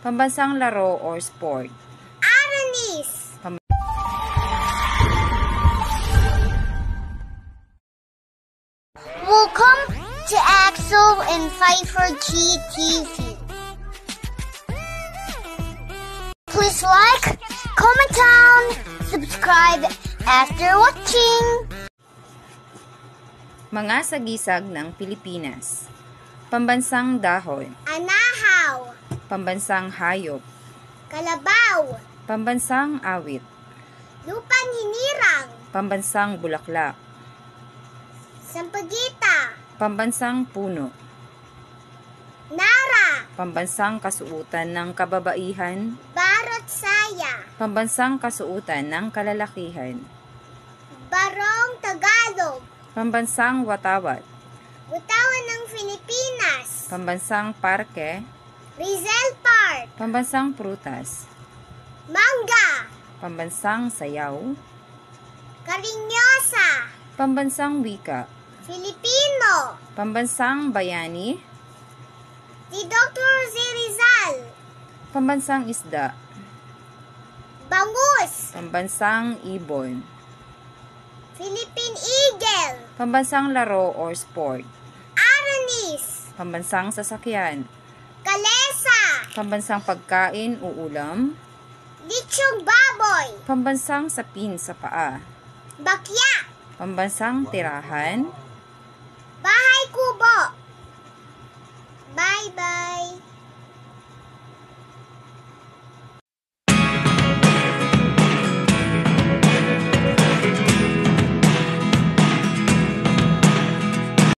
Pambansang laro or sport. Aranis. Welcome to Axel and Pfeiffer TV. Please like, comment down, subscribe after watching. Mga sagisag ng Pilipinas. Pambansang dahon. Anahaw. Pambansang hayop. Kalabaw. Pambansang awit. Lupang hinirang. Pambansang bulaklak. Sampagita. Pambansang puno. Nara. Pambansang kasuotan ng kababaihan. Barot saya. Pambansang kasuotan ng kalalakihan. Barong Tagalog. Pambansang watawat. Butawan ng Pilipinas. Pambansang parke. Rizal Park. Pambansang prutas. Mangga. Pambansang sayaw. Karinyosa. Pambansang wika. Filipino. Pambansang bayani. Si Dr. Rizal. Pambansang isda. Bangus. Pambansang ibon. Philippine Eagle. Pambansang laro or sport. Aranis. Pambansang sasakyan. Kalesa. Pambansang pagkain o ulam. Litsong baboy. Pambansang sapin sa paa. Bakya. Pambansang tirahan. Bahay kubo.